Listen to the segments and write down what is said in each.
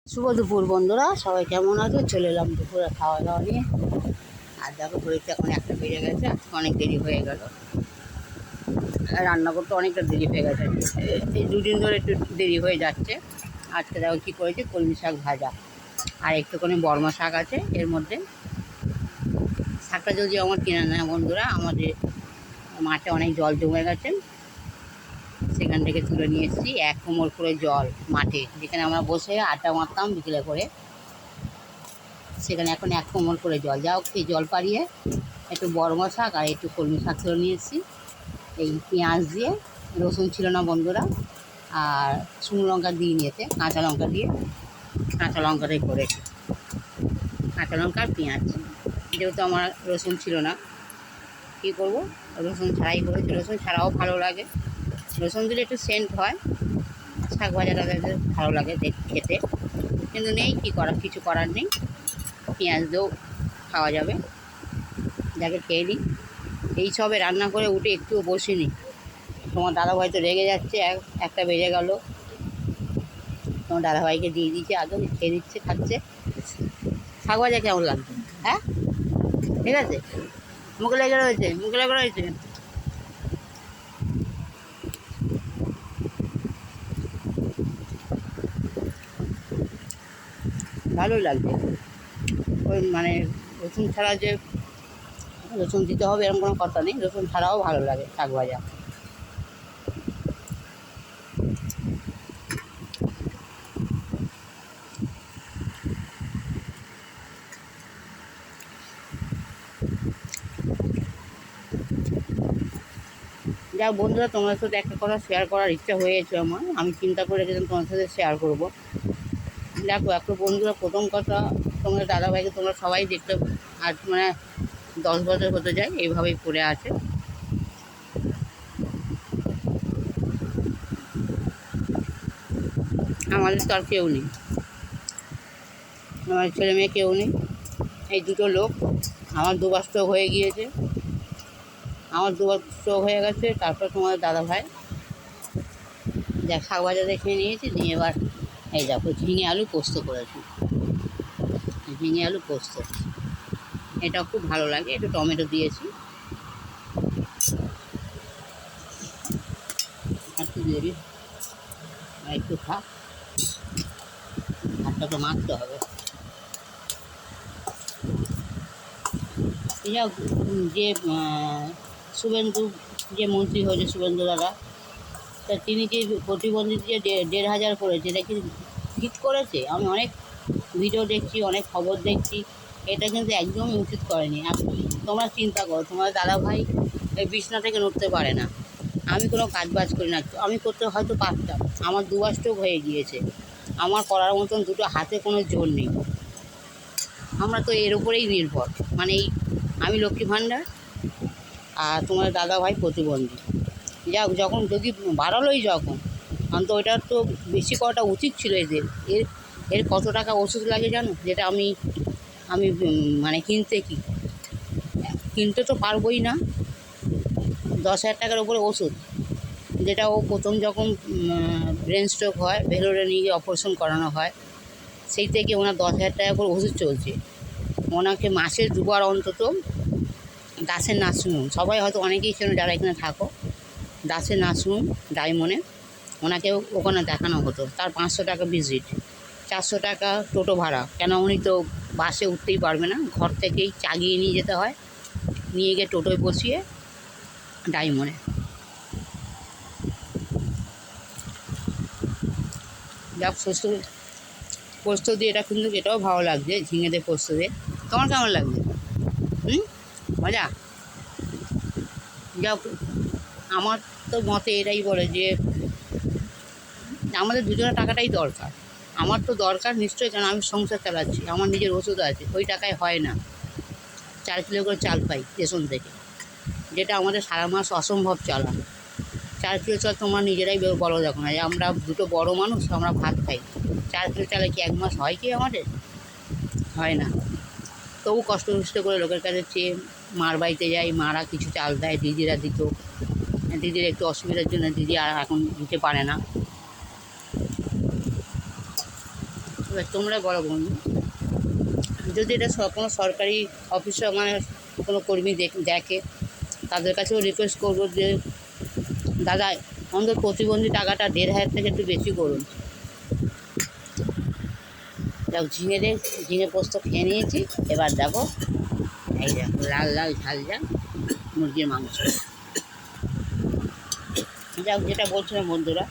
শুভ দুপুর বন্ধুরা, সবাই কেমন আছে? চলে এলাম দুপুরে খাওয়া দাওয়া নিয়ে। আর দেখো ঘড়িতে এখন একটা বেজে গেছে, আজকে অনেক দেরি হয়ে গেল। রান্না করতে অনেকটা দেরি হয়ে গেছে, এই দুদিন ধরে একটু দেরি হয়ে যাচ্ছে। আজকে দেখো কী করেছি, কলমি শাক ভাজা আর একটুখানি বর্মা শাক আছে এর মধ্যে। শাকটা যদি আমার কেনা না বন্ধুরা, আমাদের মাঠে অনেক জল জমে গেছে, সেখান থেকে তুলে নিয়ে এসেছি। 1 কোমর করে জল মাঠে, যেখানে আমরা বসে আড্ডা মারতাম বিকেলে করে, সেখানে এখন 1 কোমর করে জল। যাও এই জল পাড়িয়ে একটু বর্মা শাক আর একটু কলমি শাক তুলে নিয়ে এসেছি। এই পেঁয়াজ দিয়ে, রসুন ছিল না বন্ধুরা, আর শুকনো লঙ্কা দিয়ে নিয়েছে, কাঁচা লঙ্কা দিয়ে, কাঁচা লঙ্কাটাই করেছি, কাঁচা লঙ্কা আর পেঁয়াজ। যেহেতু আমার রসুন ছিল না, কী করবো, রসুন ছাড়াই করেছি। রসুন ছাড়াও ভালো লাগে, রসুন দিলে একটু সেন্ট হয়, শাক ভাজাটা ভালো লাগে খেতে। কিন্তু নেই, কিছু করার নেই, পেঁয়াজ দিয়েও খাওয়া যাবে। যাকে খেয়ে নিই। এই সবে রান্না করে উঠে একটুও বসিনি, তোমার দাদাভাই তো রেগে যাচ্ছে, একটা বেজে গেল। তোমার দাদাভাইকে দিয়ে দিয়েছে, আগে খেয়ে দিচ্ছে, খাচ্ছে। শাক ভাজা কেমন লাগছে? হ্যাঁ, ঠিক আছে, মুখে লেগে রয়েছে, মুখে লেগে রয়েছে। ভালোই লাগছে। ওই মানে রসুন ছাড়া যে রসুন দিতে হবে এরকম কোনো কথা নেই, রসুন ছাড়াও ভালো লাগে শাক ভাজা। যা বন্ধুরা, তোমার সাথে একটা কথা শেয়ার করার ইচ্ছা হয়েছে আমার, আমি চিন্তা করে রেখেছিলাম তোমার সাথে শেয়ার করবো। দেখো একটু বন্ধুরা, প্রথম কথা, তোমাদের দাদাভাইকে তোমরা সবাই দেখতে, আজ মানে 10 বছর হতে যায় এইভাবেই পড়ে আছে। আমাদের তো আর কেউ নেই, আমার ছেলে মেয়ে কেউ নেই, এই দুটো লোক। আমার দুবার স্ট্রোক হয়ে গিয়েছে, হয়ে গেছে। তারপর তোমাদের দাদাভাই দেখ শাক ভাজা দেখে নিয়েছি, নিয়ে এবার এই দেখো ঝিঙে আলু পোস্ত করেছি, ঝিঙে আলু পোস্ত, এটা খুব ভালো লাগে। একটু টমেটো দিয়েছি, একটু দিয়ে দিই, একটু থাক, ভাতটা তো মাখতে হবে। যা যে শুভেন্দু, যে মন্ত্রী হয়েছে শুভেন্দু দাদা, তা তিনি যে প্রতিবন্ধী যে 1,500 করেছে, এটা কি ঠিক করেছে? আমি অনেক ভিডিও দেখছি, অনেক খবর দেখছি, এটা কিন্তু একদমই উচিত করেনি। তোমরা চিন্তা করো, তোমার দাদাভাই এই বিছনা থেকে নড়তে পারে না, আমি কোনো কাজ বাজ করি না, আমি করতে হয়তো পারতাম, আমার দুবার স্ট্রোক হয়ে গিয়েছে, আমার করার মতন দুটো হাতে কোনো জোর নেই, আমরা তো এর উপরেই নির্ভর। মানে এই আমি লক্ষ্মী ভাণ্ডার, আর তোমার দাদাভাই প্রতিবন্ধী। যাক, যখন যদি বাড়ালোই যখন, অন্ত ওইটার তো বেশি করাটা উচিত ছিল এদের। এর এর কত টাকা ওষুধ লাগে জানো? যেটা আমি আমি মানে কিনতে তো পারবোই না। 10,000 টাকার উপরে ওষুধ, যেটা ও প্রথম যখন ব্রেন স্ট্রোক হয়, ভেলোরে নিয়ে গিয়ে অপারেশন করানো হয়, সেই থেকে ওনার 10,000 টাকা করে ওষুধ চলছে। ওনাকে মাসে 2বার অন্তত দাসের নার্সিংহোম, সবাই হয়তো অনেকেই ছিল যারা এখানে থাকো, দাসের নার্সিংহোম ডায়মন্ডে, ওনাকেও ওখানে দেখানো হতো। তার 500 টাকা ভিজিট, 400 টাকা টোটো ভাড়া, কেন উনি তো বাসে উঠতেই পারবে না, ঘর থেকেই চাগিয়ে নিয়ে যেতে হয়, নিয়ে গিয়ে টোটোয় বসিয়ে ডায়মন্ডে। যাক, পোস্ত দিয়ে এটা কিন্তু এটাও ভালো লাগছে, ঝিঙে দিয়ে পোস্ত দিয়ে। তোমার কেমন লাগছে? মজা। যাক, আমার তো মতে এটাই বলে যে আমাদের দুজনের টাকাটাই দরকার। আমার তো দরকার নিশ্চয়ই, কারণ আমি সংসার চালাচ্ছি, আমার নিজের ওষুধ আছে, ওই টাকায় হয় না। 4 কিলো করে চাল পাই স্টেশন থেকে, যেটা আমাদের সারা মাস অসম্ভব চালা। 4 কিলো চাল তোমরা নিজেরাই বলো, দেখো না, আমরা দুটো বড় মানুষ, আমরা ভাত খাই, 4 কিলো চালে কি 1 মাস হয় কি আমাদের? হয় না। তবু কষ্ট করে লোকের কাছে চেয়ে মার বাড়িতে যাই, মারা কিছু চাল দেয়, দিদিরা দিত, দিদির একটু অসুবিধার জন্য দিদি আর এখন দিতে পারে না। এবার তোমরা বলো বন্ধু, যদি এটা কোনো সরকারি অফিসে মানে কোনো কর্মী দেখে, তাদের কাছেও রিকোয়েস্ট করবো যে দাদা অন্তত প্রতিবন্ধী টাকাটা 1,500 থেকে একটু বেশি করুন। দেখো ঝিঙে পোস্ত খেয়ে নিয়েছি। এবার দেখো এই দেখো লাল লাল ঝাল ঝাল মুরগির মাংস। যাক, যেটা বলছিলাম বন্ধুরা,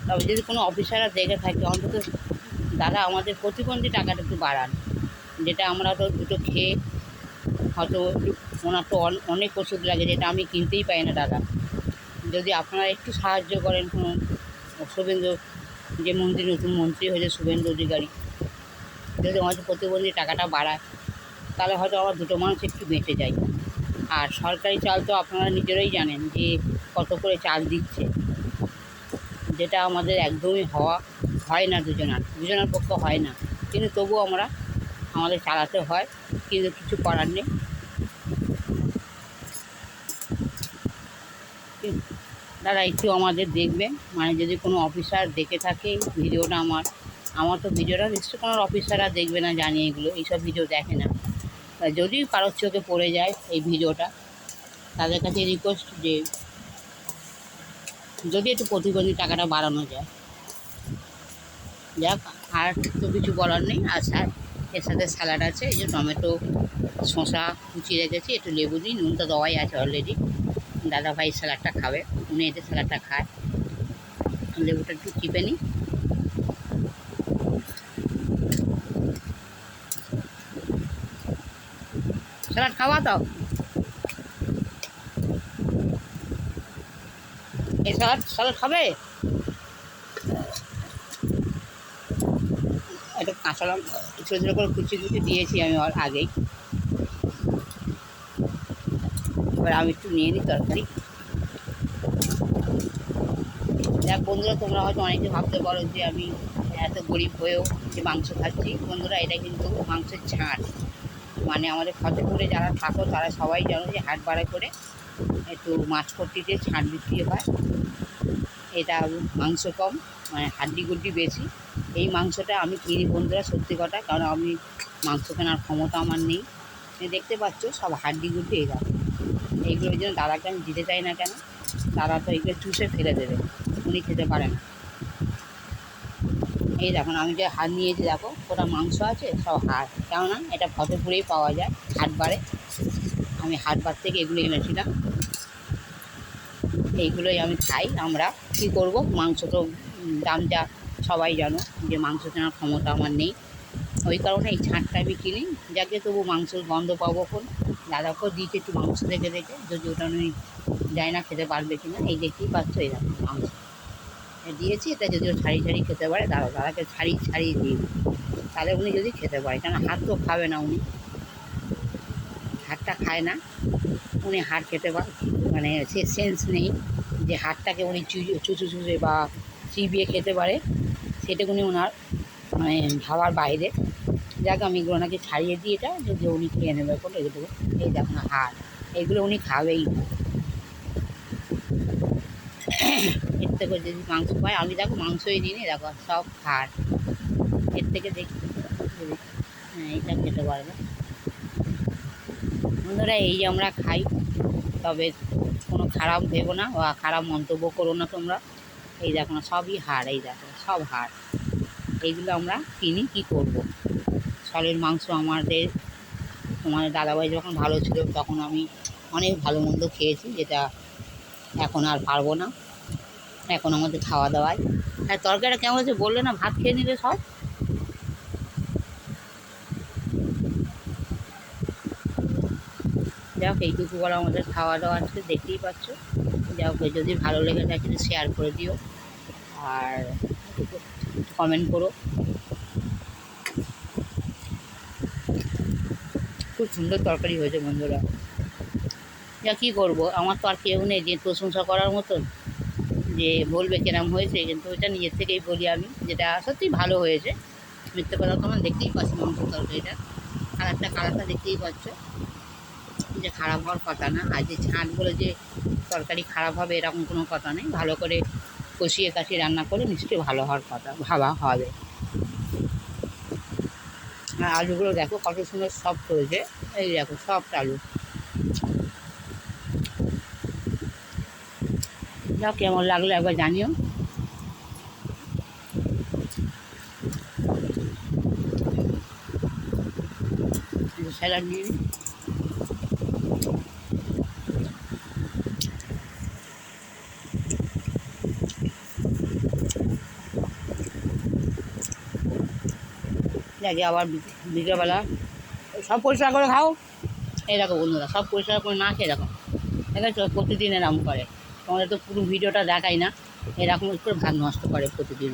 তবে যদি কোনো অফিসাররা দেখে থাকে অন্তত দাদা আমাদের প্রতিবন্ধী টাকাটা একটু বাড়ান, যেটা আমরা তো দুটো খেয়ে হয়তো ওনার তো অনেক ওষুধ লাগে, যেটা আমি কিনতেই পাই না দাদা। যদি আপনারা একটু সাহায্য করেন, কোনো শুভেন্দু যে নতুন মন্ত্রী হয়েছে শুভেন্দু অধিকারী, যদি আমাদের প্রতিবন্ধী টাকাটা বাড়ায় তাহলে হয়তো আমার দুটো মানুষ একটু বেঁচে যায়। আর সরকারি চাল তো আপনারা নিজেরাই জানেন যে কত করে চাল দিচ্ছে, যেটা আমাদের একদমই হয় না, দুজনের পক্ষে হয় না, কিন্তু তবুও আমাদের চালাতে হয়, কিন্তু কিছু করার নেই। দাদা একটু আমাদের দেখবেন, মানে যদি কোনো অফিসার দেখে থাকে ভিডিওটা, আমার তো ভিডিওটা নিশ্চয়ই কোনো অফিসাররা দেখবে না, জানি এগুলো এইসব ভিডিও দেখে না। যদি কারোর চোখে পড়ে যায় এই ভিডিওটা, তাদের কাছে রিকোয়েস্ট যে যদি একটু প্রতিবন্ধী টাকাটা বাড়ানো যায়। যাক, আর তো কিছু বলার নেই। আর এর সাথে স্যালাড আছে, এই যে টমেটো শসা কুচিয়ে রেখেছি, একটু লেবু দিই, নুন তো দেওয়াই আছে অলরেডি। দাদাভাই স্যালাডটা খাবে, উনি এতে স্যালাডটা খায়। লেবুটা একটু চিপে নিই। স্যালাড খাওয়া তো, এই স্যালাড খাবে। একটু কাঁচা লঙ্কা ছোটো ছোটো করে কুচি দিয়েছি আমি আগেই। এবার আমি একটু নিয়ে নিই তরকারি। দেখ বন্ধুরা, তোমরা হয়তো অনেকে ভাবতে পারো যে আমি এত গরিব হয়েও যে মাংস খাচ্ছি। বন্ধুরা, এটা কিন্তু মাংসের ছাঁট, মানে আমাদের ফতেপুরে যারা থাকো তারা সবাই জানো যে হাট বাড়া করে একটু মাছপট্টিতে ছাঁট বিক্রি হয়। এটা মাংস কম, মানে হাড্ডি গুড্ডি বেশি। এই মাংসটা আমি কিনি বন্ধুরা, সত্যি কথা, কারণ আমি মাংস কেনার ক্ষমতা আমার নেই। দেখতে পাচ্ছ সব হাড্ডি গুড্ডি এইগুলোর জন্য দাদাকে আমি দিতে চাই না। কেন, দাদা তো এইগুলো চুষে ফেলে দেবে, উনি খেতে পারে না। এই দেখুন আমি যে হাড় নিয়েছি, দেখো ওটা মাংস আছে, সব হাড়। কেননা এটা ফতেপুরেই পাওয়া যায় হাটবারে, আমি হাটবার থেকে এগুলো এনেছিলাম। এইগুলোই আমি খাই। আমরা কী করব, মাংস তো দাম যা সবাই জানো যে মাংস কেনার ক্ষমতা আমার নেই, ওই কারণে এই ছাঁটটা আমি কিনি। যাকে তবু মাংসের গন্ধ পাবো কোন, দাদাকেও দিয়েছি একটু মাংস দেখে যদি ওটা আমি যাই না খেতে পারবে কিনা। এই দেখতেই পাচ্ছ, এই দেখো মাংস দিয়েছি, এটা যদিও ছাড়িয়ে খেতে পারে, দাদাকে ছাড়িয়ে দিই, তাহলে উনি যদি খেতে পারে। কেন হাত তো খাবে না, উনি হাড়টা খায় না, উনি হাড় খেতে পারে, মানে সে সেন্স নেই যে হাড়টাকে উনি চুষে বা চিবিয়ে খেতে পারে, সেটাকুনি ওনার মানে ভাবার বাইরে। যাক, আমি এগুলো ওনাকে ছাড়িয়ে দিই, এটা যদি উনি খেয়ে নেবে কোনো রেখে দেবো। এই দেখো না হাড়, এইগুলো উনি খাবেই না। এর থেকে যদি মাংস পাই, আমি দেখো মাংসই নিই, দেখো সব হাড়, এর থেকে দেখি হ্যাঁ এইটা খেতে পারবে। বন্ধুরা, এই যে আমরা খাই, তবে কোনো খারাপ ভেবো না বা খারাপ মন্তব্য করো না তোমরা। এই দেখো না সবই হাড়, এই দেখো সব হাড়, এইগুলো আমরা কিনি। কী করবো, সলের মাংস তোমাদের দাদাভাই যখন ভালো ছিল তখন আমি অনেক ভালো মন্দ খেয়েছি, যেটা এখন আর পারবো না। এখন আমাদের খাওয়া দাওয়ায় আর তরকারিটা কেমন হচ্ছে বললে না, ভাত খেয়ে নিলে সব। যাক, এইটুকু বলা আমাদের খাওয়া দাওয়া আজকে, দেখতেই পাচ্ছ। যাক, যদি ভালো লেগে থাকে শেয়ার করে দিও আর কমেন্ট করো। খুব সুন্দর তরকারি হয়েছে বন্ধুরা। যা কী করবো, আমার তো আর কেউ নেই যে প্রশংসা করার মতন যে বলবে কেরম হয়েছে, কিন্তু ওইটা নিজের থেকেই বলি আমি, যেটা সত্যিই ভালো হয়েছে। মিথ্যে কথা তোমার দেখতেই পাচ্ছি, মাংস তরকারিটা কালারটা দেখতেই পাচ্ছ যে খারাপ হওয়ার কথা না। আর যে ছাঁট বলে যে তরকারি খারাপ হবে এরকম কোনো কথা নেই, ভালো করে কষিয়ে রান্না করে নিশ্চয়ই ভালো হওয়ার কথা ভাবা হবে। আর আলুগুলো দেখো কত সুন্দর সফট হয়েছে। এই দেখো সফট আলু। যাও কেমন লাগলো একবার জানিও। স্যালাড নিয়ে নিই। দেখি আবার বিকেলবেলা সব পরিষ্কার করে খাও। এই দেখো বন্ধুরা, সব পরিষ্কার করে না খেয়ে দেখো, দেখেছো প্রতিদিন এরকম করে। তোমাদের তো পুরো ভিডিওটা দেখাই না, এরকম করে ভাত নষ্ট করে প্রতিদিন।